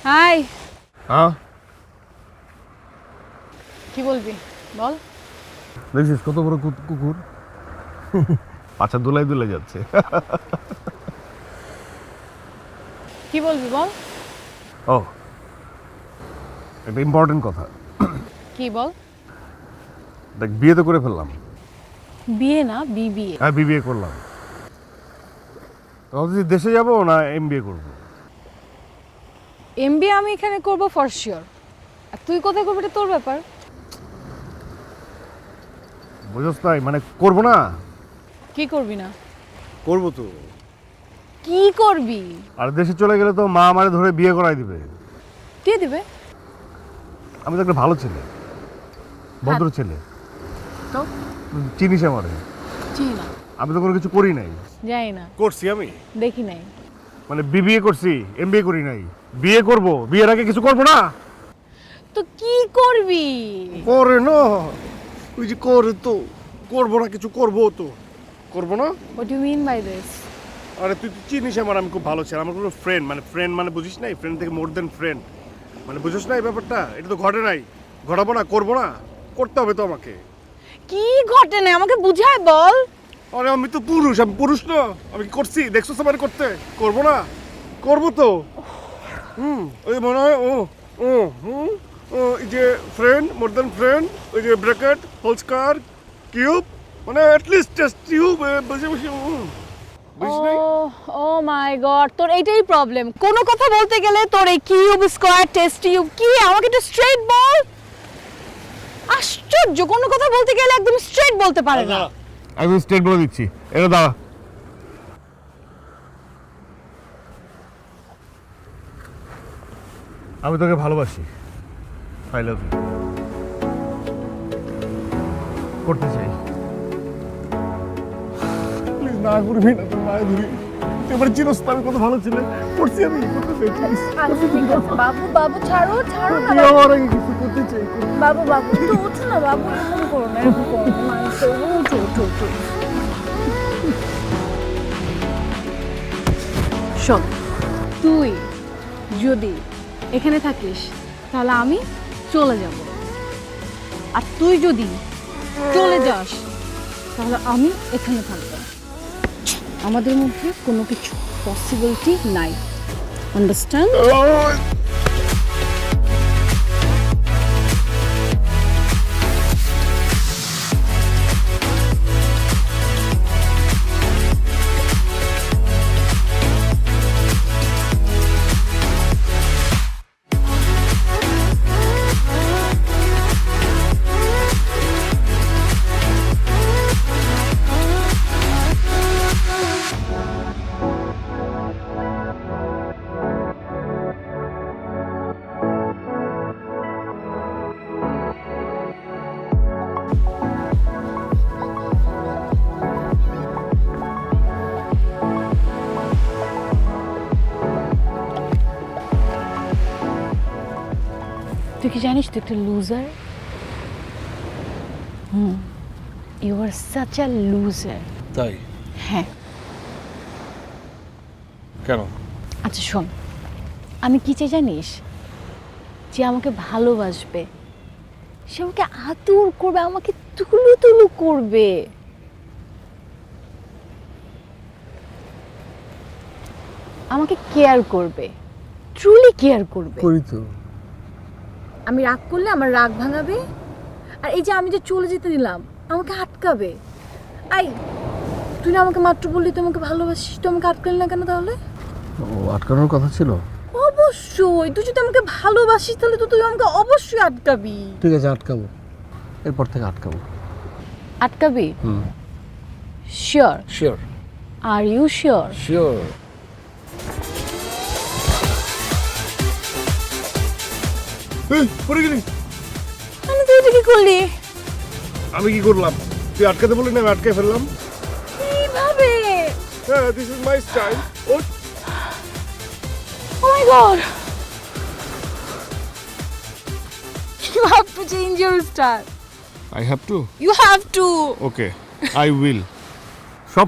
High. হ্যাঁ কি বলবি বল। দেখছিস কত বড় কুকুর পাছা দুলাই দুলাই যাচ্ছে। কি বলবি বল। ও একটা ইম্পর্টেন্ট কথা। কি বল। দেখ বিয়ে তো করে ফেললাম। বিয়ে না বিবিএ। হ্যাঁ বিবিএ করলাম। তো ভাবছি দেশে যাব না এমবিএ করব। এমবিএ আমি এখানে করব ফর শিওর। আর তুই কোথায় করবি এটা তোর ব্যাপার। বুঝছ তাই মানে করব না। কি করবি না। করব তো। কি করবি। আর দেশে চলে গেলে তো মা আমারে ধরে বিয়ে করাই দিবে। কে দিবে। আমি তো একটা ভালো ছেলে, ভদ্র ছেলে। তো চিনিস আমারে। চিনি না। আমি তো কোনো কিছু করি নাই। জানি না। করছি আমি দেখি নাই। মানে বিবিএ করছি, এমবিএ করি নাই। বিয়ে করব, বিয়ের আগে কিছু করব না। তো কি করবি। করে না ওই যে করে তো করবো না, কিছু করবো তো করবো না। What do mean by this. আরে তুই তো চিনিস আমার, আমি খুব ভালো ছিলাম। আমার কোনো ফ্রেন্ড মানে বুঝিস নাই, ফ্রেন্ড থেকে মোর দেন ফ্রেন্ড মানে বুঝিস না এই ব্যাপারটা। এটা তো ঘটে নাই, ঘটাবো না, করবো না, করতে হবে তো আমাকে। কি ঘটে না আমাকে বুঝায় বল। আরে আমি তো পুরুষ, আমি পুরুষ না, আমি কি করছি দেখছো সবার করতে। করবো না, করবো তো। ওই মনে হয় ও ও এই যে ফ্রেন্ড, মোর দেন ফ্রেন্ড, ওই যে ব্র্যাকেট, হোল স্কয়ার, কিউব, মানে অ্যাটলিস্ট জাস্ট টিউব বসে বসে বুঝিস নাই। ও মাই গড, তোর এইটাই প্রবলেম। কোন কথা বলতে গেলে তোর এই কিউব স্কয়ার টেস্ট টিউব কি, আমাকে একটু স্ট্রেট বল। আশ্চর্য, কোন কথা বলতে গেলে একদম স্ট্রেট বলতে পারে না। আমি স্টেট বলে দিচ্ছি, এটা দাঁড়া। আমি তোকে ভালোবাসি, আই লাভ ইউ, করতে চাই। প্লিজ না করবি না, তোর মায়ের ধরি। তুই এবার চিরস তো আমি কত ভালো ছিল, করছি আমি, করতে চাই প্লিজ। আচ্ছা ঠিক আছে বাবু, বাবু ছাড়ো ছাড়ো না তুই বাবু। আমার আগে কিছু করতে চাই। বাবু বাবু একটু ওঠো না বাবু, এরকম করো না, এরকম করো না, মানুষ ওঠো ওঠো ওঠো। শোন, তুই যদি এখানে থাকিস তাহলে আমি চলে যাব, আর তুই যদি চলে যাস তাহলে আমি এখানে থাকবো। আমাদের মধ্যে কোনো কিছু পসিবিলিটি নাই, আন্ডারস্ট্যান্ড। তুই কি জানিস তুই একটা loser. You are such a loser. তাই? হ্যাঁ। কেন? আচ্ছা শোন, আমি কি চাই জানিস, যে আমাকে ভালোবাসবে, সে আমাকে আদর করবে, আমাকে তুলু তুলু করবে, আমাকে কেয়ার করবে, ট্রুলি কেয়ার করবে। করি তো। আমি রাগ করলে আমার রাগ ভাঙাবে, আর এই যে আমি যে চলে যেতে দিলাম আমাকে আটকাবে। আই, তুই না আমাকে মাত্র বললি তুই আমাকে ভালোবাসিস, তুই আমাকে আটকালি না কেন তাহলে? ও আটকানোর কথা ছিল। অবশ্যই, তুই যদি আমাকে ভালোবাসিস তাহলে তো তুই আমাকে অবশ্যই আটকাবি। ঠিক আছে আটকাবো, এরপর থেকে আটকাবো। আটকাবি? Sure? Sure are you sure? Sure. পড়ে গেলি। মানে তুই এটা কি করলি? আমি কি করলাম? তুই আটকাতে বলি না, আমি আটকে ফেললাম। কিভাবে? হ্যাঁ, দিস ইজ মাই স্টাইল। ও Oh my god! You have to change your style. I have to. You have to. Okay, I will. সব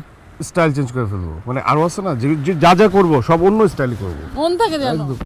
স্টাইল চেঞ্জ করে ফেলবো, মানে আরো আছে না, যা যা করবো সব অন্য স্টাইলে করবো। মন থাকে জানো। একদম।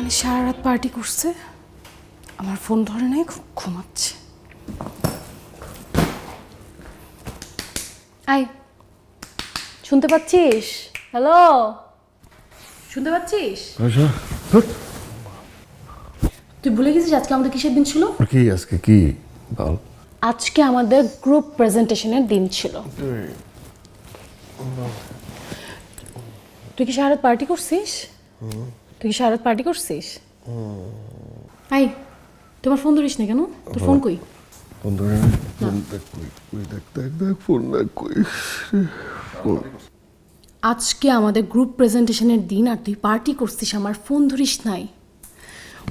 খালি সারা রাত পার্টি করছে, আমার ফোন ধরে নাই, খুব ঘুমাচ্ছে। আই, শুনতে পাচ্ছিস? হ্যালো, শুনতে পাচ্ছিস? তুই ভুলে গেছিস আজকে আমাদের কিসের দিন ছিল? কি আজকে কি বল? আজকে আমাদের গ্রুপ প্রেজেন্টেশনের দিন ছিল। তুই কি সারা রাত পার্টি করছিস? তুই কি সারা রাত পার্টি করছিস? আই, তোমার ফোন ধরিস না কেন? তোর ফোন কই? ফোন ধরে ফোন দেখ ফোন দেখ কই। আজকে আমাদের গ্রুপ প্রেজেন্টেশনের দিন আর তুই পার্টি করছিস, আমার ফোন ধরিস নাই।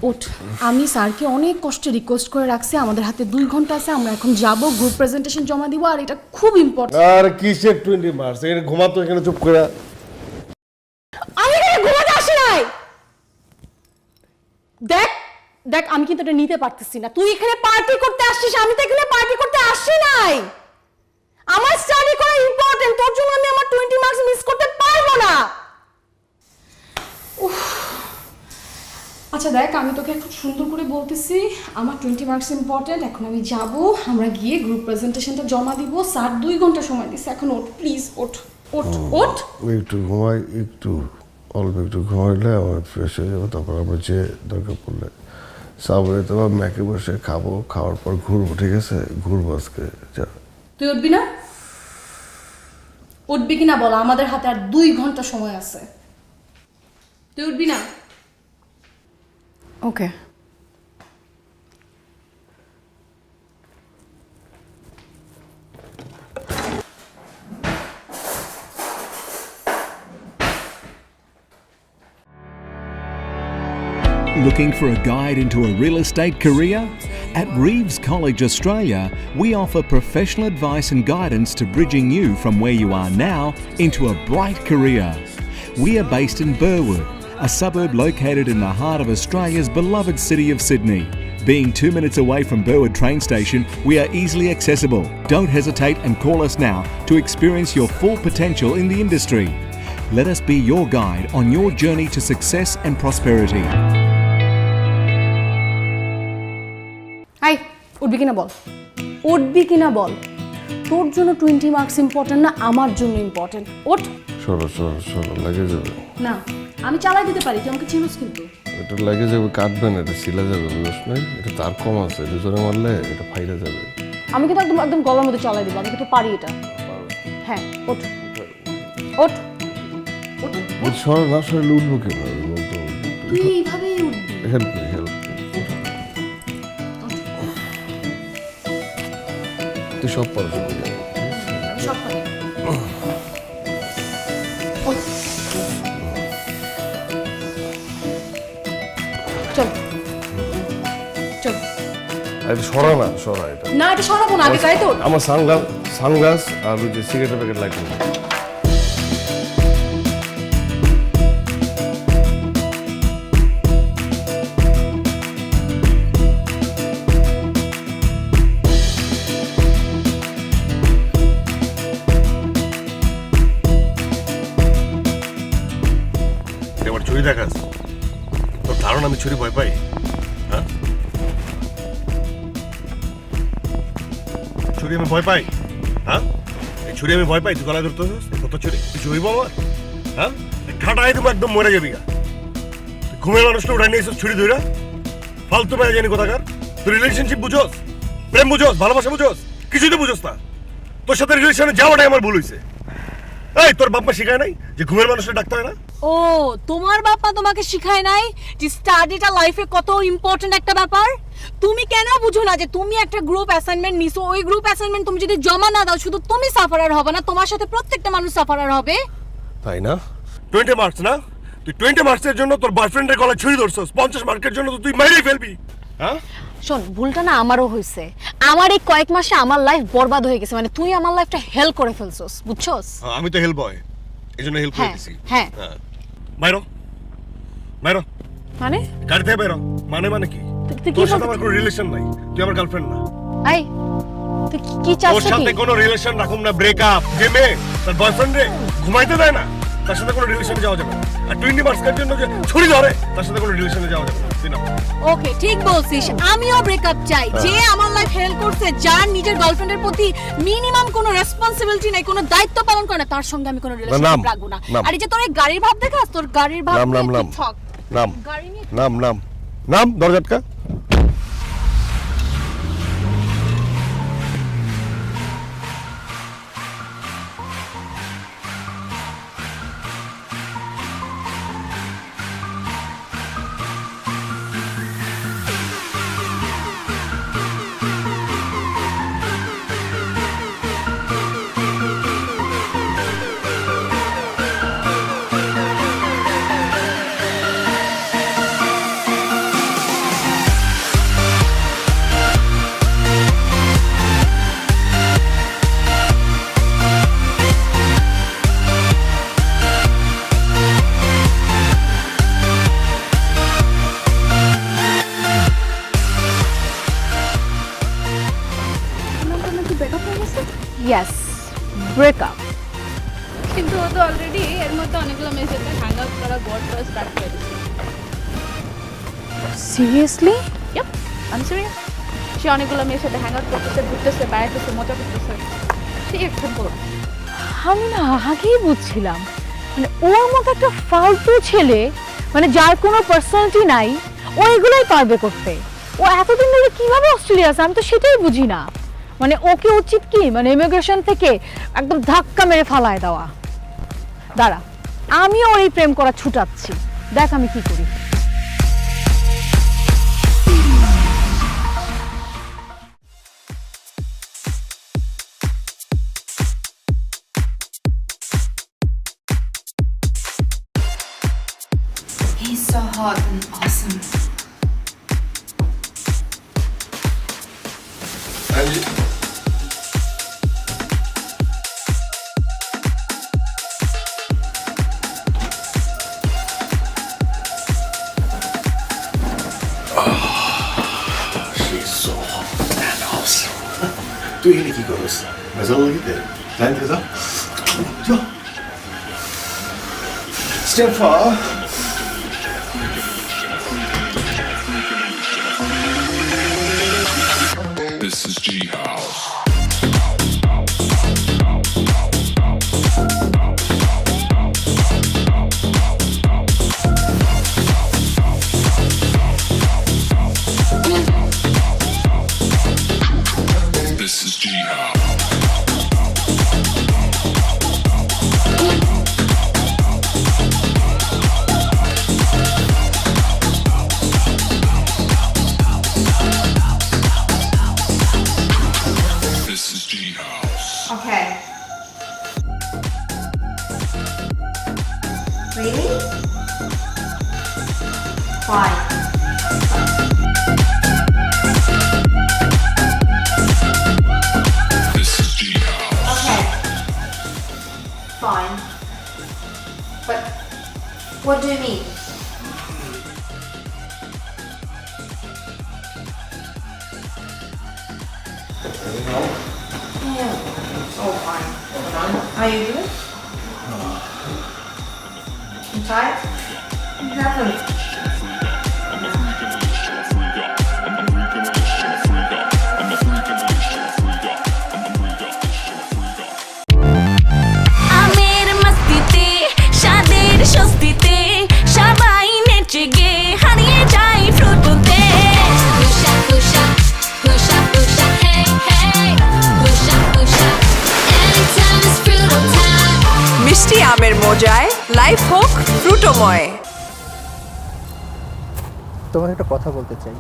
ওঠ, আমি স্যারকে অনেক কষ্টে রিকোয়েস্ট করে রাখছি, আমাদের হাতে 2 ঘন্টা আছে, আমরা এখন যাব গ্রুপ প্রেজেন্টেশন জমা দিব, আর এটা খুব ইম্পর্টেন্ট। আর কিসের 20 মার্চ? এখানে ঘুমাতো, এখানে চুপ করে। আমি এখানে ঘুমাতে আসি নাই। দেখ দেখ, আমি কিন্তু এটা নিতে পারতেছি না। তুই এখানে পার্টি করতে আসছিস, আমি তো এখানে পার্টি করতে আসি নাই। আমার স্টাডি করা ইম্পর্টেন্ট, তোর জন্য আমি আমার 20 মার্কস মিস করতে পারবো না। আচ্ছা দেখ, আমি তোকে খুব সুন্দর করে বলতেছি, আমার 20 মার্কস ইম্পর্টেন্ট। এখন আমি যাব, আমরা গিয়ে গ্রুপ প্রেজেন্টেশনটা জমা দিব। স্যার 2 ঘন্টা সময় দিচ্ছে, এখন ওঠ প্লিজ, ওঠ ওঠ ওঠ। একটু ঘুমাই, একটু অল্প একটু ঘুমাইলে আমার ফ্রেশ হয়ে যাবে, তারপর আমরা যে দরকার পড়লে সাবরে তোমার ম্যাকে বসে খাবো, খাওয়ার পর ঘুরবো, ঠিক আছে? ঘুরবো আজকে। যা, তুই উঠবি না? উঠবি কিনা বল, আমাদের হাতে আর 2 ঘন্টা সময় আছে। তুই উঠবি না? ওকে। Looking for a guide into a real estate career? At Reeves College Australia, we offer professional advice and guidance to bridging you from where you are now into a bright career. We are based in Burwood, a suburb located in the heart of Australia's beloved city of Sydney. Being 2 minutes away from Burwood train station, we are easily accessible. Don't hesitate and call us now to experience your full potential in the industry. Let us be your guide on your journey to success and prosperity. Hi, উঠবি কিনা বল, উঠবি কিনা বল। তোর জন্য 20 marks important না, আমার জন্য important. ওঠ। সরো সরো সরো, লাগে যাবে। না, আমি চালাই দিতে পারি, তুই আমাকে চিনিস কিন্তু। এটা লাগে যাবে, কাটবে না, এটা সিলা যাবে, বুঝছ না? এটা তার কম আছে, এটা জোরে মারলে এটা ফাইলা যাবে। আমি কিন্তু একদম একদম গলার মধ্যে চালাই দিব, আমি কিন্তু পারি এটা। হ্যাঁ, ওঠ ওঠ ওঠ। সরো না, সরলে উঠবো কিভাবে বলতো? তুই এইভাবেই উঠবি। Help me, help me. তুই সব পারো, আমি সব পারি। ওঠ। চল চল। এটা সরা না, সরা এটা। না, এটা সরাবো না, আগে গাড়িতে ওঠ। আমার সানগ্লাস আর ওই যে সিগারেটের প্যাকেট লাগবে। এবার ছুরি দেখাস? তোর ধারণা আমি ছুরি ভয় পাই? হ্যাঁ, ছুরি আমি ভয় পাই? হ্যাঁ, এই ছুরি আমি ভয় পাই? তুই গলায় ধরতে কত ছুরি? কিছু হইব আমার? হ্যাঁ, খাটাই তুমি একদম মরে যাবি গা। ঘুমের মানুষটা উঠাই নিয়েছিস ছুরি ধইরা? ফালতু মেয়ে জানি কোথাকার। তুই রিলেশনশিপ বুঝোস? প্রেম বুঝোস? ভালোবাসা বুঝোস? কিছুই তো বুঝোস না। তোর সাথে রিলেশনে যাওয়াটাই আমার ভুল হয়েছে। এই, তোর বাপ মা শিখায় নাই যে ঘুমের মানুষটা ডাকতে হয় না? ও, তোমার বাবা তোমাকে শিখায় নাই যে স্টাডিটা লাইফে কত ইম্পর্টেন্ট একটা ব্যাপার? তুমি কেন বুঝো না যে তুমি একটা গ্রুপ অ্যাসাইনমেন্ট নিছো, ওই গ্রুপ অ্যাসাইনমেন্ট তুমি যদি জমা না দাও, শুধু তুমি সাফারার হবে না, তোমার সাথে প্রত্যেকটা মানুষ সাফারার হবে। তাই না? 20 মার্কস না? তুই 20 মার্কসের জন্য তোর বয়ফ্রেন্ডের গলায় ছুরি ধরছস, 50 মার্কের জন্য তো তুই মেরেই ফেলবি। হ্যাঁ, শোন, ভুলটা না আমারও হয়েছে। আমার এই কয়েক মাসে আমার লাইফ বরবাদ হয়ে গেছে, মানে তুই আমার লাইফটা হেল করে ফেলছস, বুঝছস? আমি তো হেল্প বয়, এজন্য হেল্প করে দিছি। হ্যাঁ, বাইরো বাইরো, মানে গাড়ি থেকে বাইরো। মানে কি? তোর সাথে আমার কোনো রিলেশন নাই, তুই আমার গার্লফ্রেন্ড না। এই, তুই কি চাচ্ছিস? তোর সাথে কোনো রিলেশন রাখুম না, ব্রেকআপ। যে মেয়ে তার বয়ফ্রেন্ড রে ঘুমাইতে দেয় না, তার সাথে কোনো রিলেশনে যাওয়া যাবে না। আর 20 মার্কসের জন্য যে ছুরি ধরে তার সাথে কোনো রিলেশনে যাওয়া যাবে না। দিনা ওকে ঠিক বলছিস, আমিও ব্রেকআপ চাই। যে আমার লাইফ হেল্প করছে, যার নিজের গার্লফ্রেন্ডের প্রতি মিনিমাম কোনো রেসপন্সিবিলিটি নাই, কোনো দায়িত্ব পালন করে না, তার সঙ্গে আমি কোনো রিলেশন রাখবো না। আর এই যে তোর এই গাড়ির ভাব দেখাস, তোর গাড়ির ভাব নাম নাম নিয়ে নাম তুই থাক। নাম গাড়ি নিয়ে নাম নাম নাম দরজাটকা। Yes, breakup. কিন্তু ও তো অলরেডি এর মধ্যে অনেকগুলো মেয়ের সাথে হ্যাং আউট করা গড স্টার্ট করে দিয়েছে। Seriously? Yep, I am serious. সে অনেকগুলো মেয়ের সাথে হ্যাং আউট করতেছে, ঘুরতেছে, বেড়াইতেছে, মজা করতেছে। ঠিক একটা বল। আমি না আগেই বুঝছিলাম, মানে ওর মতো একটা ফালতু ছেলে, মানে যার কোনো পার্সোনালিটি নাই, ও এগুলোই পারবে করতে। ও এতদিন ধরে কিভাবে অস্ট্রেলিয়া আছে আমি তো সেটাই বুঝি না। মানে ওকে উচিত কি, মানে ইমিগ্রেশন থেকে একদম ধাক্কা মেরে ফালায় দেওয়া। দাঁড়া, আমি ওর এই প্রেম করা ছুটাচ্ছি, দেখ আমি কি করি। He's so hot and awesome. She's so hot and awesome. তুই এখানে কি করছ? মজা লাগিতে? লাইন থেকে যা। যা। Step far. This is G House. This is G House. This is G House. Okay. Really? Why? This is G House. Okay. Fine. But what do you mean? Yeah. Oh, fine. Are you good? I'm tired? What happened? আমের মস্তিতে সাদের স্বস্তিতে সবাই নেচে গে হারিয়ে যায় ফ্রুটুতে হুশা হুশা হুশা হুশা হে হে হুশা হুশা anytime is fruit time মিষ্টি আমের মজায় লাইফ হোক ফ্রুটোময়। তোমার একটা কথা বলতে চাই।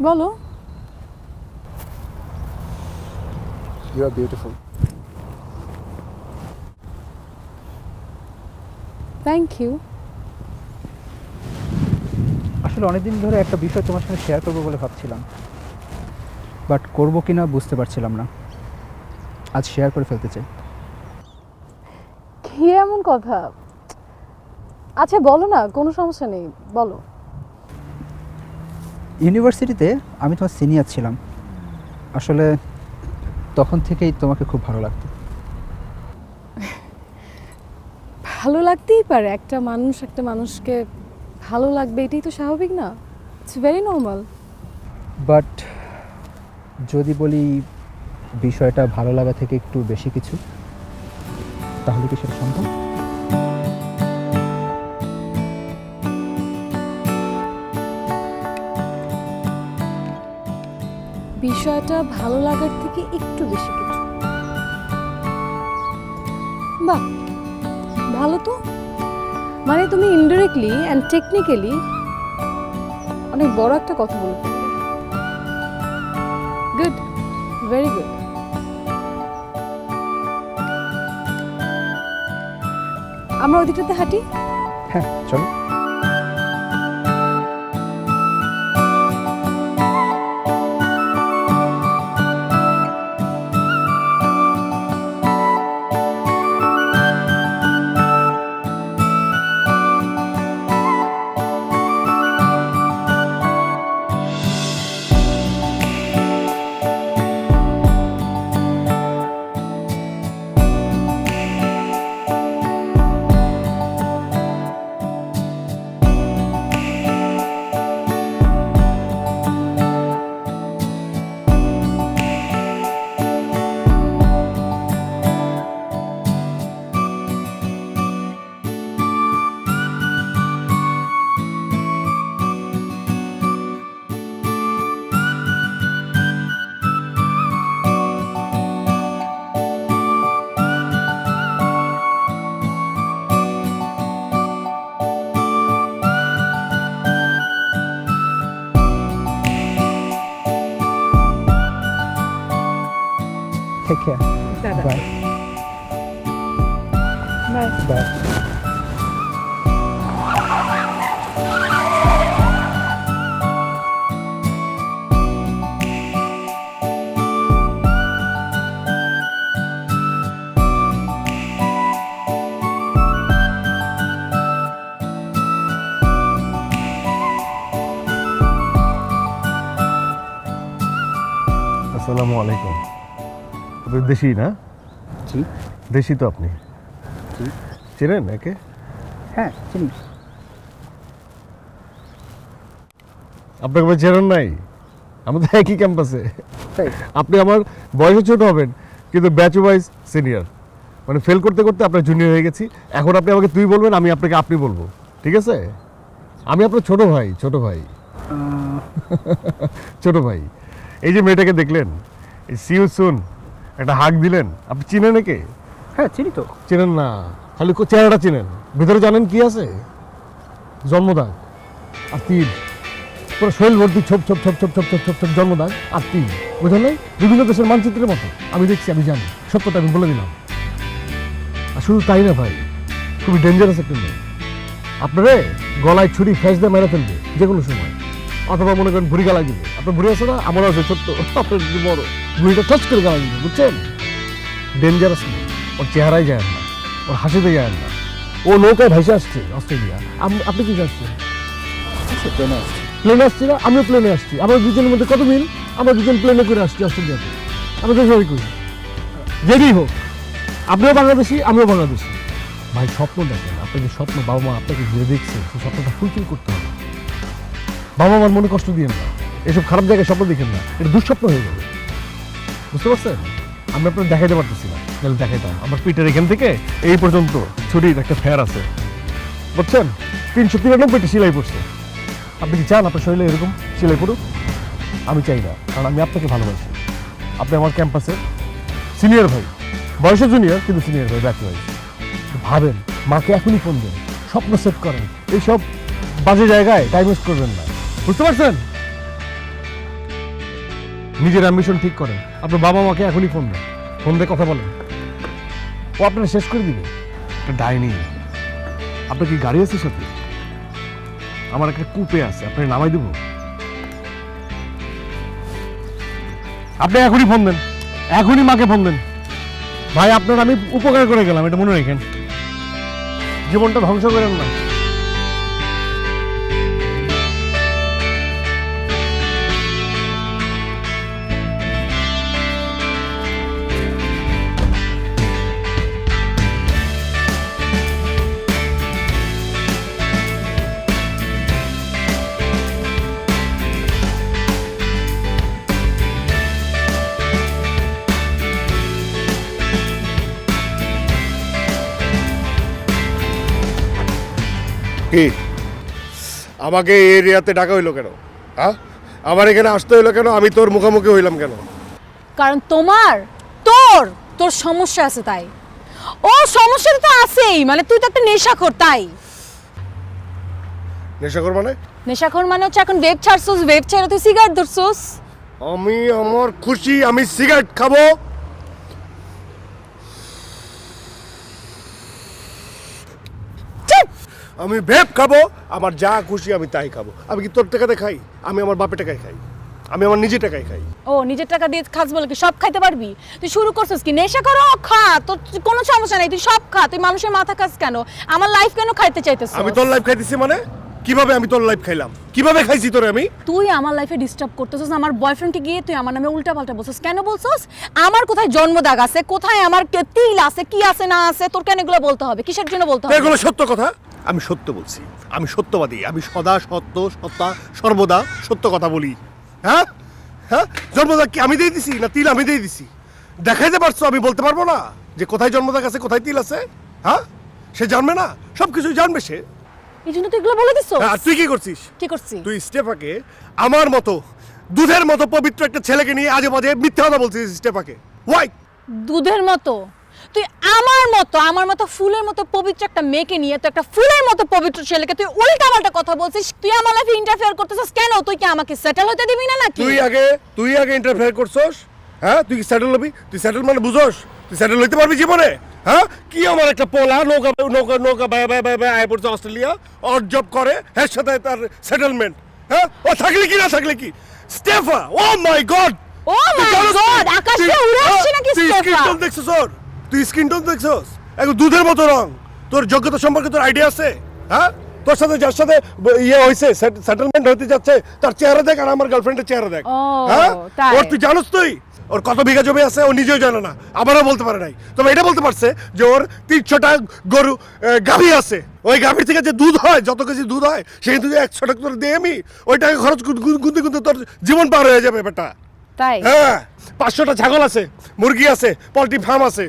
বলো। You are beautiful. Thank you. আসলে অনেকদিন ধরে একটা বিষয় তোমার সঙ্গে শেয়ার করবো বলে ভাবছিলাম, বাট করবো কি না বুঝতে পারছিলাম না। আজ শেয়ার করে ফেলতে চাই। কি এমন কথা? আচ্ছা বলো না, কোনো সমস্যা নেই, বলো। ইউনিভার্সিটিতে আমি তোমার সিনিয়র ছিলাম। আসলে তখন থেকেই তোমাকে খুব ভালো লাগতো। ভালো লাগতেই পারে, একটা মানুষকে ভালো লাগবে, এটাই তো স্বাভাবিক না? It's very normal. বাট যদি বলি বিষয়টা ভালো লাগা থেকে একটু বেশি কিছু, তাহলে কি সেটা সম্ভব? বিষয়টা ভালো লাগার থেকে একটু বেশি কিছু, বাহ ভালো তো। মানে তুমি ইনডিরেক্টলি অ্যান্ড টেকনিক্যালি অনেক বড় একটা কথা বলে ফেললে। Good, very good. আমরা ওদিকটাতে হাঁটি। হ্যাঁ চলো। Take care. Bye. Bye. Bye. আসসালামু আলাইকুম। আপনি দেশি না? জি। দেশি তো আপনি? জি। চেনেন একে? হ্যাঁ চিনি। আপনাকে ভাই চেনেন নাই? আমাদের একই ক্যাম্পাসে। তাই? আপনি আমার বয়সে ছোট হবেন কিন্তু ব্যাচ ওয়াইজ সিনিয়র, মানে ফেল করতে করতে আপনার জুনিয়র হয়ে গেছি। এখন আপনি আমাকে তুই বলবেন, আমি আপনাকে আপনি বলবো, ঠিক আছে? আমি আপনার ছোট ভাই। ছোট ভাই এই যে মেয়েটাকে দেখলেন, এই সি ইউ সুন একটা হাক দিলেন, আপনি চিনেন একে? হ্যাঁ চিনি তো। চেনেন না, খালি চেহারাটা চেনেন, ভিতরে জানেন কি আছে? জন্মদাগ আর তীর, পুরো শরীর ভর্তি ছোপ ছোপ ছোপ ছোপ ছোপ ছোপ ছোপ ছোপ জন্মদাগ আর তীর, বুঝলেন নাই? বিভিন্ন দেশের মানচিত্রের মতো। আমি দেখছি, আমি জানি, সত্যটা আমি বলে দিলাম। আর শুধু তাই না ভাই, খুবই ডেঞ্জারাস একটা মেয়ে। আপনারে গলায় ছুরি ফ্যাস দিয়ে মেরে ফেলবে যে কোনো সময়, অথবা মনে করেন ভুড়ি গালা দিবে। আপনার ভুড়ি আছে না? আমারও আছে ছোট্ট, আপনার যদি বড়, ভুড়িটা টাচ করে গালা দিবে, বুঝছেন? ডেঞ্জারাস মেয়ে। ওর চেহারাই যায় না, ওর হাসিতে যায় না। ও নৌকায় ভেসে আসছে অস্ট্রেলিয়া। আপনি কি যাচ্ছেন? প্লেনে আসছি না? আমিও প্লেনে আসছি। আমরা দুজনের মধ্যে কত মিল? আমরা দুজন প্লেনে করে আসছি অস্ট্রেলিয়াতে। আমরা দেশে করি, যেই হোক। আপনিও বাংলাদেশি, আমিও বাংলাদেশি। ভাই স্বপ্ন দেখেন, আপনার যে স্বপ্ন বাবা মা আপনাকে ঘিরে দেখছে, সেই স্বপ্নটা ফুলফিল করতে হবে। বাবা মার মনে কষ্ট দিয়েন না, এসব খারাপ জায়গায় স্বপ্ন দেখেন না, এটা দুঃস্বপ্ন হয়ে যাবে, বুঝতে পারছেন? আমি আপনার দেখাইতে পারতেছি না, তাহলে দেখাইতাম। আমার পিঠের এখান থেকে এই পর্যন্ত ছুরির একটা ফেয়ার আছে, বুঝছেন? 393টা সেলাই পড়ছে। আপনি কি চান আপনার শরীরে এরকম সেলাই পড়ুক? আমি চাই না, কারণ আমি আপনাকে ভালোবাসি। আপনি আমার ক্যাম্পাসের সিনিয়র ভাই, বয়সে জুনিয়র কিন্তু সিনিয়র ভাই, ব্যাচ ওয়াইজ। ভাবেন, মাকে এখনই ফোন দেন, স্বপ্ন সেট করেন, এইসব বাজে জায়গায় টাইম ওয়েস্ট করবেন না, বুঝতে পারছেন? নিজের অ্যাম্বিশন ঠিক করেন। আপনার বাবা মাকে এখনই ফোন দেন, ফোন দিয়ে কথা বলেন, ও আপনারা শেষ করে দিবে। একটা ডাইনি। আপনার কি গাড়ি আছে সাথে? আমার একটা কুপে আছে, আপনাকে নামাই দেবো। আপনি এখনই ফোন দেন, এখনই মাকে ফোন দেন। ভাই আপনার আমি উপকার করে গেলাম, এটা মনে রাখেন, জীবনটা ধ্বংস করেন না। কি আমাকে এই এরিয়াতে ডাকা হইলো কেন? হ্যাঁ, আমার এখানে আসতে হইলো কেন? আমি তোর মুখোমুখি হইলাম কেন? কারণ তোর সমস্যা আছে তাই। ও সমস্যা তো আছেই, মানে তুই তো একটা নেশাখোর তাই। নেশাখোর মানে? নেশাখোর মানে হচ্ছে এখন ভেব ছাড়ছস, ভেব ছেড়ে তুই সিগারেট ধরছস। আমি আমার খুশি আমি সিগারেট খাবো, আমি ভেপ খাবো, আমার যা খুশি আমি তাই খাবো। আমি কি তোর টাকাতে খাই? আমি আমার বাপের টাকায় খাই, আমি আমার নিজের টাকায় খাই। ও নিজের টাকা দিয়ে খাস বলে কি সব খাইতে পারবি? তুই শুরু করছিস কি নেশা করো, খা, তোর কোনো সমস্যা নাই, তুই সব খা। তুই মানুষের মাথা খাস কেন? আমার লাইফ কেন খাইতে চাইতেছিস? আমি তোর লাইফ খাইতেছি মানে? কিভাবে আমি তোর লাইফ খাইলাম? কিভাবে খাইছি তোরে আমি? তুই আমার লাইফে ডিস্টার্ব করতেছিস। আমার বয়ফ্রেন্ডকে গিয়ে তুই আমার নামে উল্টাপাল্টা বলছিস। কেন বলছিস? আমার কোথায় জন্মদাগ আছে, কোথায় আমার তিল আছে, কি আছে না আছে, তোর কেন এগুলো বলতে হবে? কিসের জন্য বলতে হবে? এগুলো সত্য কথা, আমি সত্য বলছি, আমি সত্যবাদী, আমি সদা সত্য সত্তা সর্বদা সত্য কথা বলি। হ্যাঁ হ্যাঁ, জন্মদাগ কি আমি দিয়ে দিছি না তিল আমি দিয়ে দিছি? দেখাইতে পারছো? আমি বলতে পারবো না যে কোথায় জন্মদাগ আছে কোথায় তিল আছে? হ্যাঁ, সে জানবে না, সব কিছু জানবে সে। এই জন্য তুই এগুলো বলে দিছিস? আর তুই কি করছিস? কি করছিস? তুই স্টেফাকে আমার মতো দুধের মতো পবিত্র একটা ছেলেকে নিয়ে আজে বাজে মিথ্যা কথা বলছিস স্টেফাকে। ওয়াই? দুধের মতো? তুই আমার মতো ফুলের মতো পবিত্র একটা মেয়েকে নিয়ে তো একটা ফুলের মতো পবিত্র ছেলেকে তুই উল্টাপাল্টা কথা বলছিস। তুই আমার লাইফে ইন্টারফেয়ার করতেছিস কেন? তুই কি আমাকে সেটেল হতে দিবি না নাকি? তুই আগে ইন্টারফেয়ার করছস। হ্যাঁ, তুই কি সেটেল হবি? তুই সেটেল মানে বুঝোস? তুই সেটেল হইতে পারবি জীবনে? হ্যাঁ, কি আমার একটা পোলা নৌকা নৌকা নৌকা বাই বাই বাই বাই আয় পড়ছে অস্ট্রেলিয়া, ওর জব করে, এর সাথে তার সেটেলমেন্ট। হ্যাঁ, ও থাকলে কি না থাকলে কি? স্টেফা, ও মাই গড, ও মাই গড, আকাশে উড়ে আসছে নাকি তুই স্টেফা? স্কিন টোন দেখছস ওর? তুই স্কিন টোন দেখছস? একদম দুধের মতো রং। তোর যোগ্যতা সম্পর্কে তোর আইডিয়া আছে? হ্যাঁ, তোর সাথে যার সাথে ইয়ে হইছে, সেটেলমেন্ট হতে যাচ্ছে, তার চেহারা দেখ আর আমার গার্লফ্রেন্ডের চেহারা দেখ। হ্যাঁ, ওর তুই জানোস? তুই ওর কত বিঘা জমি আছে ও নিজেও জানে না, আমারও বলতে পারে নাই। তবে এটা বলতে পারছে যে ওর 300টা গরু গাভী আছে, ওই গাভীর থেকে যে দুধ হয়, যত কেজি দুধ হয় সেই দুধে 100 টাকা করে দিয়ে আমি ওই টাকা খরচ গুনতে গুনতে তোর জীবন পার হয়ে যাবে বেটা। তাই? হ্যাঁ, 500টা ছাগল আছে, মুরগি আছে, পোল্ট্রি ফার্ম আছে।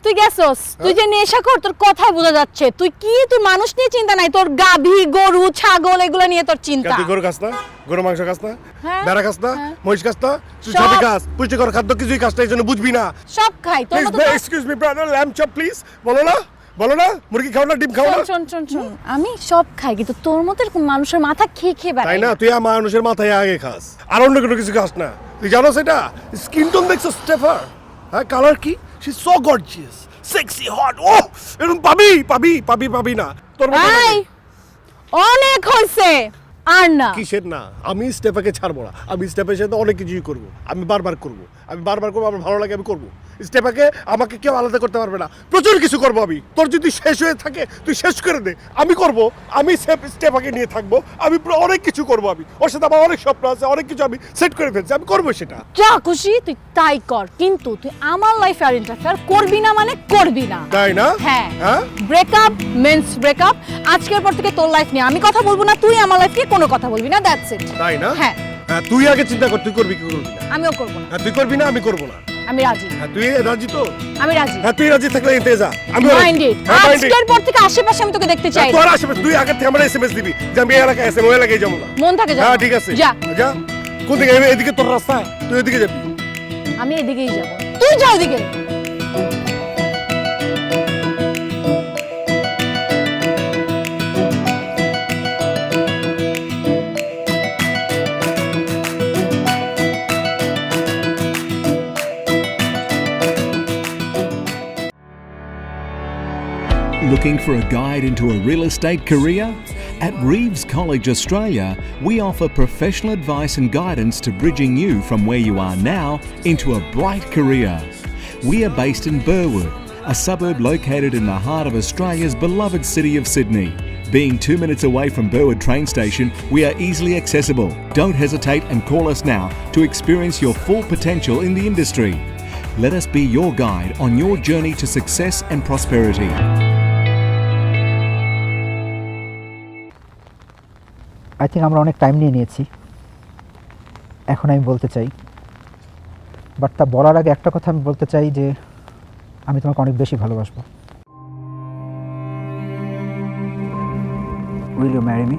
তুই গেছস, তুই যে নেশা কর, তোর কথাই বোঝা যাচ্ছে। তুই মানুষ নিয়ে চিন্তা নাই, তোর গাভী গরু ছাগল এগুলো নিয়ে তোর চিন্তা। তুই গরু খাস না? গরু মাংস খাস না? হ্যাঁ, ভেড়া খাস না? হ্যাঁ। মহিষ খাস না? তুই সব। সবই খাস, পুষ্টিকর খাদ্য কিছুই খাস না, এই জন্য বুঝবি না। সব খাই তোর মতো। Excuse me brother, lamb chop please. বলো না মুরগি খাও না, ডিম খাও না? শোন, আমি সব খাই, কিন্তু তোর মতো এরকম মানুষের মাথা খেয়ে খেয়ে বেড়াই। তাই না? তুই আমার মানুষের মাথায় আগে খাস, আর অন্য কোনো কিছু খাস না। তুই জানো সেটা? স্কিন টোন দেখছো স্টেফার? হ্যাঁ, কালার কি? She so gorgeous, sexy, hot. ও এরকম পাবি না তোর মতো। এই, অনেক হইছে আর না। কিসের না? আমি স্টেফাকে ছাড়বো না, আমি স্টেফের সাথে অনেক কিছুই করবো, আমি বারবার করবো, আমার ভালো লাগে আমি করবো। স্টেফাকে আমাকে কেউ আলাদা করতে পারবে না, প্রচুর কিছু করবো আমি। তোর যদি শেষ হয়ে থাকে তুই শেষ করে দে, আমি করবো। আমি স্টেফাকে নিয়ে থাকবো, আমি অনেক কিছু করবো। আমি ওর সাথে আমার অনেক স্বপ্ন আছে, অনেক কিছু আমি সেট করে ফেলছি, আমি করবো সেটা। যা খুশি তুই তাই কর, কিন্তু তুই আমার লাইফে আর ইন্টারফেয়ার করবি না, মানে করবি না। তাই না? হ্যাঁ, হ্যাঁ, ব্রেকআপ মিন্স ব্রেকআপ। আজকের পর থেকে তোর লাইফ নিয়ে আমি কথা বলবো না, তুই আমার লাইফ নিয়ে কোনো কথা বলবি না, দ্যাটস ইট। তাই না? হ্যাঁ, হ্যাঁ, তুই আগে চিন্তা কর, তুই করবি কি করবি না। আমিও করবো না। হ্যাঁ, তুই করবি না, আমি করবো না। আমি রাজি। হ্যাঁ, তুই রাজি তো? আমি রাজি। হ্যাঁ, তুই রাজি থাকলে এতে যা, আমি মাইন্ডেড। আজকের পর থেকে আশেপাশে আমি তোকে দেখতে চাই। তোর আশেপাশে তুই আগে থেকে আমার এসএমএস দিবি যে আমি এই এলাকায় এসে ওই এলাকায় যাবো না। মন থাকে যা। হ্যাঁ, ঠিক আছে, যা। যা। কোন দিকে? এদিকে তোর রাস্তা, তুই এদিকে যাবি। আমি এদিকেই যাব, তুই যা ওদিকে। Looking for a guide into a real estate career? At Reeves College Australia, we offer professional advice and guidance to bridging you from where you are now into a bright career. We are based in Burwood, a suburb located in the heart of Australia's beloved city of Sydney. Being 2 minutes away from Burwood train station, we are easily accessible. Don't hesitate and call us now to experience your full potential in the industry. Let us be your guide on your journey to success and prosperity. I think আমরা অনেক time নিয়ে নিয়েছি, এখন আমি বলতে চাই, but তা বলার আগে একটা কথা আমি বলতে চাই যে আমি তোমাকে অনেক বেশি ভালোবাসবো। Will you marry me?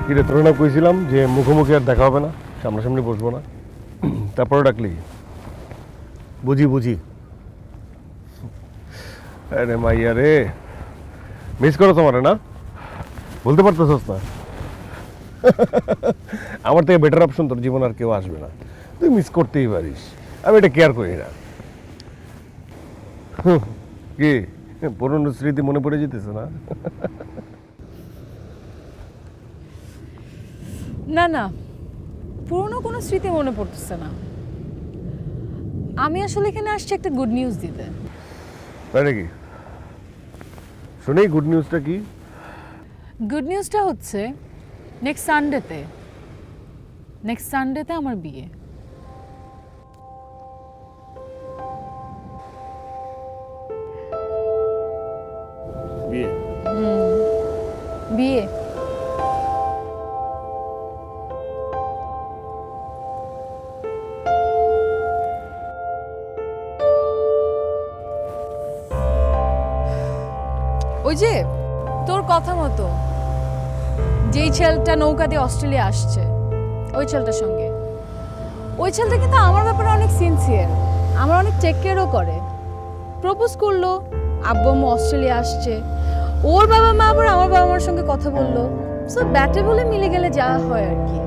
কিরে তোর না কইছিলাম যে মুখোমুখি আর দেখা হবে না, সামনাসামনি বসবো না, তারপরে ডাকলি? বুঝি আরে মাইয়া রে, মিস করো তোমার না, বলতে পারতেছস না? আমার থেকে বেটার অপশন তোর জীবন আর কেউ আসবে না, তুই মিস করতেই পারিস, আমি এটা কেয়ার করি না। কি পুরনো স্মৃতি মনে পড়ে যেতেছে না? না না, পুরনো কোনো স্মৃতি মনে পড়তেছে না। আমি আসলে এখানে আসছি একটা গুড নিউজ দিতে। তাই নাকি? শুনি গুড নিউজটা কি? গুড নিউজটা হচ্ছে নেক্সট সানডেতে আমার বিয়ে। বিয়ে? বিয়ে। ওই যে তোর কথা মতো যেই ছেলেটা নৌকা দিয়ে অস্ট্রেলিয়া আসছে, ওই ছেলেটার সঙ্গে। ওই ছেলেটা কিন্তু আমার ব্যাপারে অনেক সিনসিয়ার, আমার অনেক টেক কেয়ারও করে। প্রপোজ করলো, আব্বু আম্মু অস্ট্রেলিয়া আসছে, ওর বাবা মা আবার আমার বাবা মার সঙ্গে কথা বললো। সো ব্যাটে বলে মিলে গেলে যা হয় আর কি।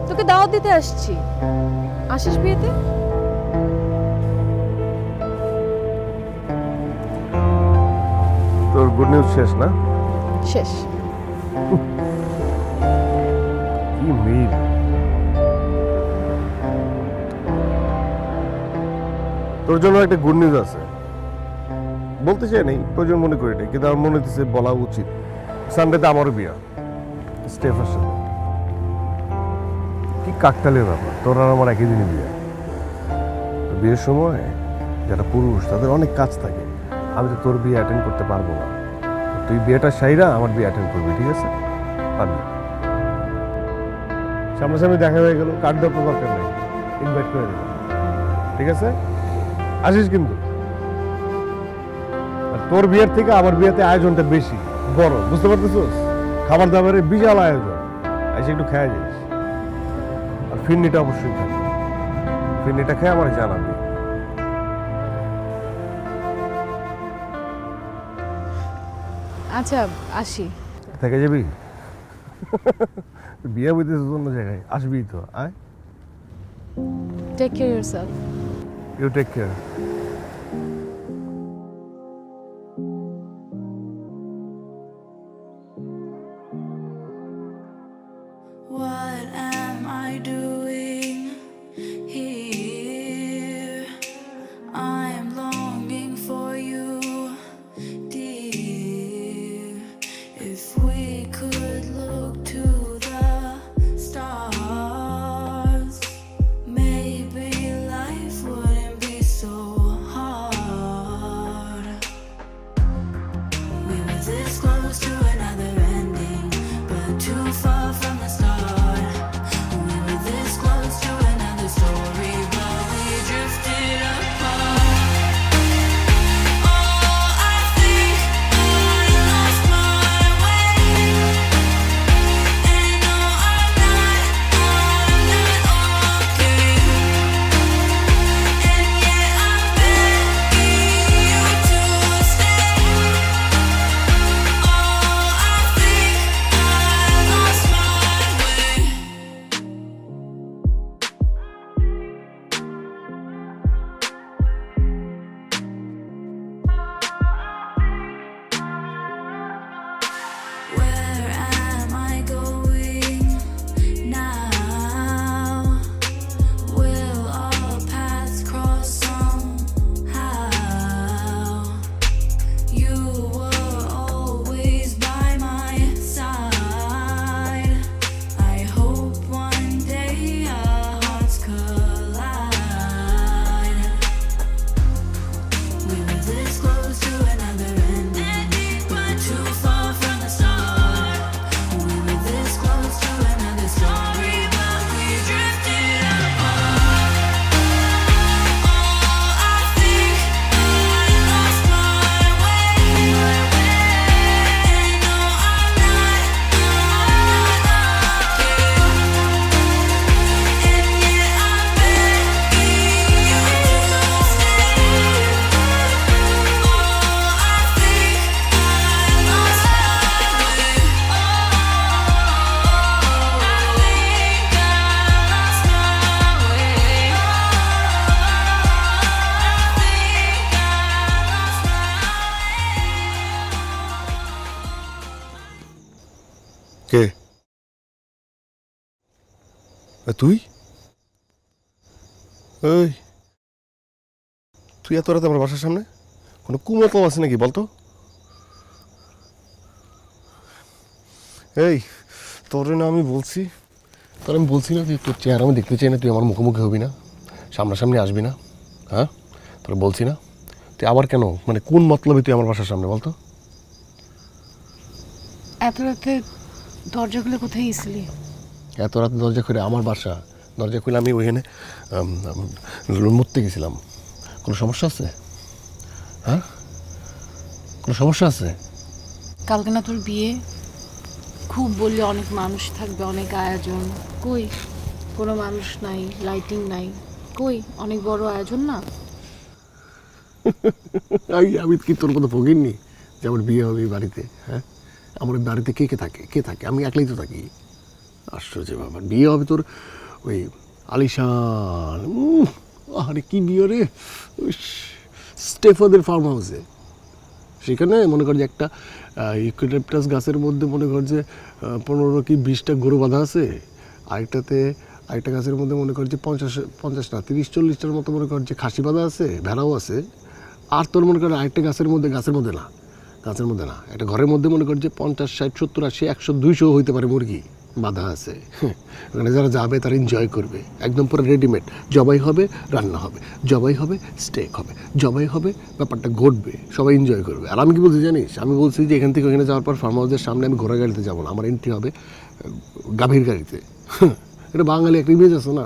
তোকে দাওয়াত দিতে আসছি, আসিস বিয়েতে? তোর গুড নিউজ শেষ না? শেষ। কি মিল! তোর জন্য একটা গুড নিউজ আছে, বলতে চাই নাই, প্রয়োজন মনে করি নাই, কিন্তু আমার মনে হচ্ছে বলা উচিত। সানডেতে আমারও বিয়া, স্টেফার সাথে। কি কাকতালীয় ব্যাপার, তোর আর আমার একই দিনই বিয়ে। বিয়ের সময় যারা পুরুষ তাদের অনেক কাজ থাকে, আমি তো তোর বিয়ে অ্যাটেন্ড করতে পারবো না। তুই বিয়েটা সাইরা আমার বিয়ে অ্যাটেন্ড করবি, ঠিক আছে? পারবি? সামনাসামনি দেখা হয়ে গেল, কার্ড দেওয়ার দরকার নেই, ইনভাইট করে দিলাম, ঠিক আছে? আসিস কিন্তু। আর তোর বিয়ের থেকে আমার বিয়েতে আয়োজনটা বেশি বড়, বুঝতে পারতেছিস? খাবার দাবারের বিশাল আয়োজন, এসে একটু খেয়ে যাইস। আর ফিরনিটা অবশ্যই খাবি, ফিরনিটা খেয়ে আমার জানাবি। আচ্ছা আসি। থেকে যাবি? বিয়ে বুঝতেছিস অন্য জায়গায়, আসবি তো, আয়। Take care yourself. You take care. What am I doing here? I'm longing for you, dear. If we could look to the stars, maybe life wouldn't be so কে? তুই? এই তুই এত রাতে আমার বাসার সামনে কোনো কুমতলব আছে নাকি বলতো? এই তোর না আমি বলছি না যে তোর চেহারা আমি দেখতে চাই না, তুই আমার মুখোমুখি হবি না, সামনাসামনি আসবি না, হ্যাঁ? তোর বলছি না, তুই আবার কেন, মানে কোন মতলবে তুই আমার বাসার সামনে বলতো? এত রাতে দরজা খুলে কোথায় গেছিলি? এত রাতে দরজা খুলে আমার বাসা, দরজা খুলে আমি ওইখানে মরতে গেছিলাম। কোনো সমস্যা আছে? হ্যাঁ, কোনো সমস্যা আছে? কালকে না তোর বিয়ে, খুব বললি অনেক মানুষ থাকবে, অনেক আয়োজন, কই কোনো মানুষ নাই, লাইটিং নাই, কই অনেক বড় আয়োজন না? আমি কি তোর মতো ভোগিনি যে আমার বিয়ে হবে এই বাড়িতে? হ্যাঁ, আমার বাড়িতে কে কে থাকে? আমি একলাই তো থাকি। আশ্চর্য ব্যাপার, বিয়ে হবে তোর ওই আলিশান, আরে কি বিয়ে রে, স্টেফানদের ফার্ম হাউসে। সেখানে মনে কর যে একটা ইউক্যালিপটাস গাছের মধ্যে মনে কর যে 15 কি 20টা গরু বাঁধা আছে, আরেকটা গাছের মধ্যে মনে কর যে 50 না 30-40টার মতো মনে কর যে খাসি বাঁধা আছে, ভেড়াও আছে। আর তোর মনে কর আরেকটা গাছের মধ্যে না একটা ঘরের মধ্যে মনে কর যে 50, 60, 70, 80, 100, 200 হইতে পারে মুরগি বাঁধা আছে। ওখানে যারা যাবে তারা এনজয় করবে, একদম পুরো রেডিমেড। জবাই হবে, রান্না হবে, জবাই হবে, স্টেক হবে, জবাই হবে, ব্যাপারটা ঘটবে, সবাই এনজয় করবে। আর আমি কি বলছি জানিস, আমি বলছি যে এখান থেকে ওখানে যাওয়ার পর ফার্ম হাউসের সামনে আমি ঘোড়া গাড়িতে যাবো না, আমার এন্ট্রি হবে গাভীর গাড়িতে। এটা বাঙালি একটা ইমেজ আছে না,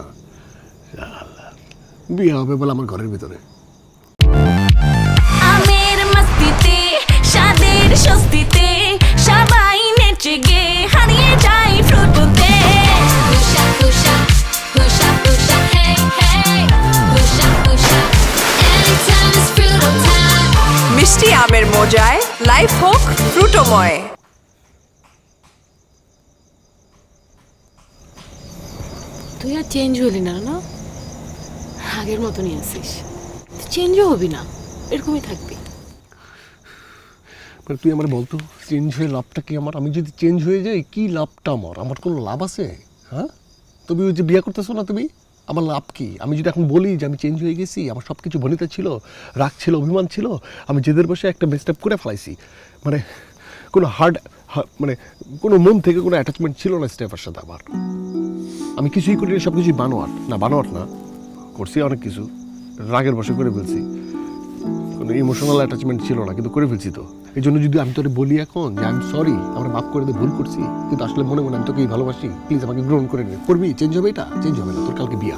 বিয়ে হবে বলে আমার ঘরের ভিতরে। আমের মস্তিতে স্বাদের স্বস্তিতে সবাই নেচে গে হারিয়ে যায় ফ্রুটুতে হুশা হুশা হুশা হুশা হে হে হুশা হুশা এনিটাইম ইজ ফ্রুটো টাইম। মিষ্টি আমের মজায় লাইফ হোক ফ্রুটোময়। তুই আর চেঞ্জ হলি না, না আগের মতনই আছিস, চেঞ্জও হবি না, এরকমই থাকবি। তুই আমার বলতো চেঞ্জ হয়ে লাভটা কি আমার? আমি যদি চেঞ্জ হয়ে যাই কি লাভটা আমার কোনো লাভ আছে? হ্যাঁ, তুমি ওই যে বিয়ে করতেছো না, তুমি আমার লাভ কি? আমি যদি এখন বলি যে আমি চেঞ্জ হয়ে গেছি, আমার সব কিছু বনিতা ছিল, রাগ ছিল, অভিমান ছিল, আমি জেদের বসে একটা মিস্টেপ করে ফেলাইছি, মানে কোনো মানে কোনো মন থেকে কোনো অ্যাটাচমেন্ট ছিল না স্টেফের সাথে আমার। আমি কিছুই করি সব কিছুই বানোয়াট না করছি, অনেক কিছু রাগের বসে করে ফেলছি, কোনো ইমোশনাল অ্যাটাচমেন্ট ছিল না, কিন্তু করে ফেলছি। তো এই জন্য যদি আমি তোরে বলি এখন যে আমি সরি, আমরা মাফ করে দিয়ে ভুল করছি, কিন্তু আসলে মনে আমি তোকেই ভালোবাসি, প্লিজ আমাকে গ্রহণ করে নে, করবি? চেঞ্জ হবে? এটা চেঞ্জ হবে না, তোর কালকে বিয়া।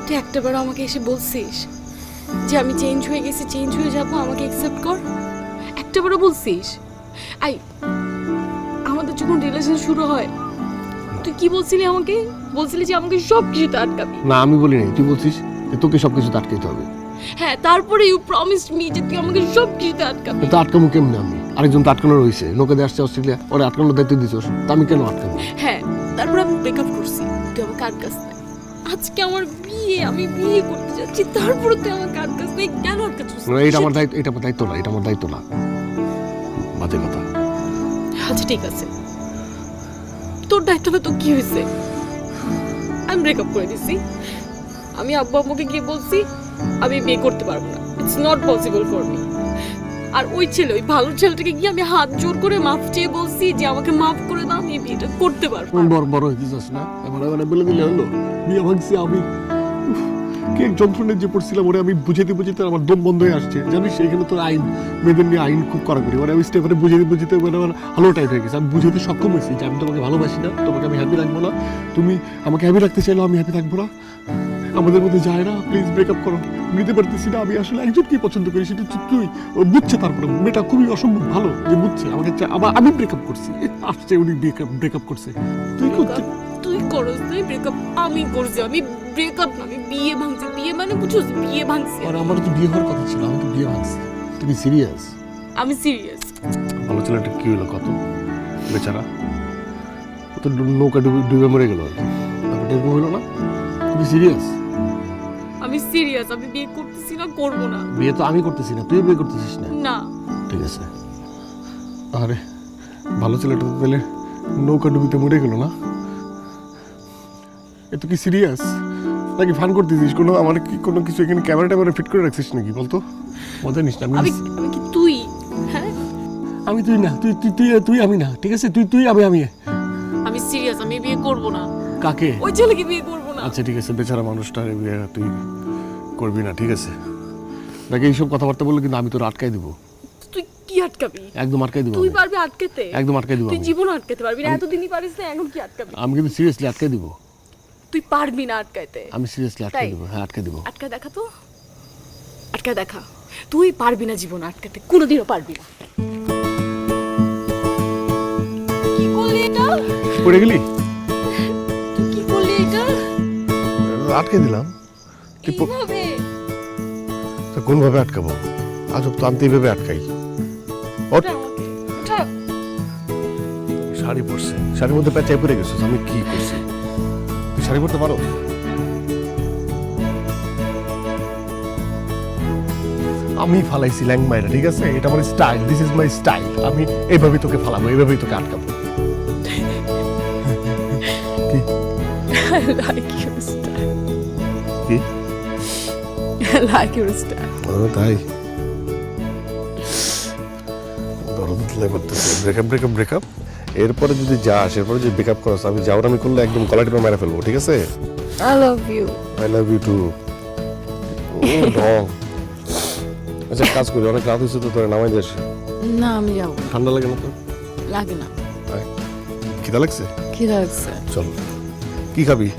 তুই একটাবারও আমাকে এসে বলছিস যে আমি চেঞ্জ হয়ে গেছি, চেঞ্জ হয়ে যাবো, আমাকে অ্যাকসেপ্ট কর? একটাবারও বলছিস? আমাদের যখন রিলেশন শুরু হয় তুই কি বলছিলি আমাকে? বলছিলি যে আমাকে সব কিছুতে আটকাবি। না, আমি বলি নাই, তুই বলছিস যে তোকে সব কিছু আটকাইতে হবে। হ্যাঁ, তারপরে ইউ প্রমিসড মি যে তুই আমাকে সব কিছুতে আটকাবি। তো আটকামু কেমনি? আমি আরেকজন তো আটকানো রয়েছে, নৌকাতে আসছে অস্ট্রেলিয়া, ওরা আটকানোর দায়িত্ব দিছিস, তা আমি কেন আটকাবো? হ্যাঁ, তারপর আমি ব্রেকআপ করছি, তুই আমাকে আটকাস না। আজকে আমার বিয়ে, আমি বিয়ে করতে যাচ্ছি, তারপরে তুই আমাকে আটকাস না, কেন আটকাচ্ছিস? এটা আমার দায়িত্ব, এটা আমার দায়িত্ব না, বাজে কথা। আচ্ছা ঠিক আছে, তোর দায়িত্ব না তো কি হয়েছে? আমি ব্রেকআপ করে দিছি, আমি আব্বু আম্মুকে গিয়ে বলছি আমি বিয়ে করতে পারবো না, it's not possible for me. আর ওই ছেলে, ওই ভালো ছেলেটাকে গিয়ে আমি হাত জোর করে মাফ চেয়ে বলছি যে আমাকে মাফ করে দাও, আমি বিয়েটা করতে পারবো। বড় হইতে চাস না, এবার বলে দিলে হলো বিয়ে ভাঙছি। আমি কি এক যন্ত্রণায় যে পড়ছিলাম, ওরে আমি বুঝাতে আমার দম বন্ধ হয়ে আসছে, জানিস? এখানে তোর আইন, মেয়েদের নিয়ে আইন খুব কড়াকড়ি, মানে আমি স্টেফানে বুঝাতে আমার হালো টাইট হয়ে গেছে। আমি বুঝাতে সক্ষম হয়েছি যে আমি তোমাকে ভালোবাসি না, তোমাকে আমি হ্যাপি রাখবো না, তুমি আমাকে হ্যাপি রাখতে চাইলেও আমি হ্যাপি থাকবো না, আমাদের মধ্যে যায় না, প্লিজ ব্রেকআপ করো। নিতে পারতেছি না, আমি আসলে একজনকে পছন্দ করি, সেটা হচ্ছে তুই। ও বুঝছে, তারপরে মেয়েটা খুবই অসম্ভব ভালো যে বুঝছে আমাকে, আবার আমি ব্রেকআপ করছি, আসছে উনি ব্রেকআপ করছে। তুই করতে তুই করস না ব্রেকআপ, আমি করছি। আমি ব্রেকআপ না, আমি বিয়ে ভাঙছি। বিয়ে মানে বুঝছিস, বিয়ে ভাঙছি। আর আমার তো বিয়ে হওয়ার কথা ছিল, আমি তো বিয়ে ভাঙছি। তুমি সিরিয়াস? আমি সিরিয়াস। ভালো ছেলেটা কি হলো, কত বেচারা, ও তো নৌকা ডুবে মরে গেল, ব্যাপারটা এরকম হলো না? তুমি সিরিয়াস? আমি সিরিয়াস, আমি বিয়ে করতেছি না, করব না। বিয়ে তো আমি করতেছি না, তুই বিয়ে করতেছিস না। না ঠিক আছে। আরে ভালো ছেলেটা তো তাহলে নৌকা ডুবিতে মরে গেল না? এ তো কি সিরিয়াস নাকি ফান করতেছিস? কোনো আমার কি কোনো কিছু এখানে ক্যামেরা ট্যামেরা ফিট করে রাখছিস নাকি? বলতো মজা নিস না। আমি কি তুই? হ্যাঁ আমি তুই না, তুই তুই তুই তুই আমি না, ঠিক আছে? তুই তুই আমি আমি। আমি সিরিয়াস, আমি বিয়ে করব না। কাকে? ওই ছেলেকে বিয়ে করব না। আচ্ছা ঠিক আছে, বেচারা মানুষটা বিয়ে তুই করবি না, ঠিক আছে? নাকি এইসব কথাবার্তা বললে কিন্তু আমি তোর আটকাই দিব। তুই কি আটকাবি? একদম আটকাই দিব। তুই পারবি আটকাতে? একদম আটকাই দিব। তুই জীবন আটকাতে পারবি না, এতদিনই পারিস না, এখন কি আটকাবি? আমি কিন্তু সিরিয়াসলি আটকাই দিব। তুই পারবি না আটকাইতে। আমি সিরিয়াসলি আটকাই তাই? দিব। হ্যাঁ আটকাই দিব। আটকা দেখা তো, আটকা দেখা। তুই পারবি না জীবন আটকাতে, কোনোদিনও পারবি না। কি করলি এটা? পড়ে গেলি? তুই কি করলি এটা? আটকে দিলাম। এইভাবে? তো কোন ভাবে আটকাবো? আজব তো, আমি তো এইভাবে আটকাই। ওঠ। ওঠা আমাকে, ওঠা। শাড়ি পরছে, শাড়ির মধ্যে প্যাঁচাই পরে গেছিস, আমি কি করছি? তুই শাড়ি পরতে পারো? আমি ফালাইছি ল্যাংমাইরা, ঠিক আছে? এটা আমার style, this is my style. আমি এইভাবেই তোকে ফালাবো, এইভাবেই তোকে আটকাবো। কি I like your style. কি? I like your style. তাই দরদ করতেছে। ব্রেকআপ ব্রেকআপ ব্রেকআপ, এরপরে যদি যাস, এরপরে যদি ব্রেকআপ করস, আমি যাওয়ার আমি করলে একদম গলা টিপে মেরে ফেলবো, ঠিক আছে? I love you. I love you too. রং। আচ্ছা কাজ করি, অনেক রাত হয়েছে তো, তোরে নামাই যাস। না আমি যাবো না। ঠান্ডা লাগে না তো? লাগে না। খিদা লাগছে? কি লাগছে? চল। কি খাবি?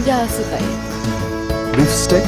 যা আছে তাই। Beef stake?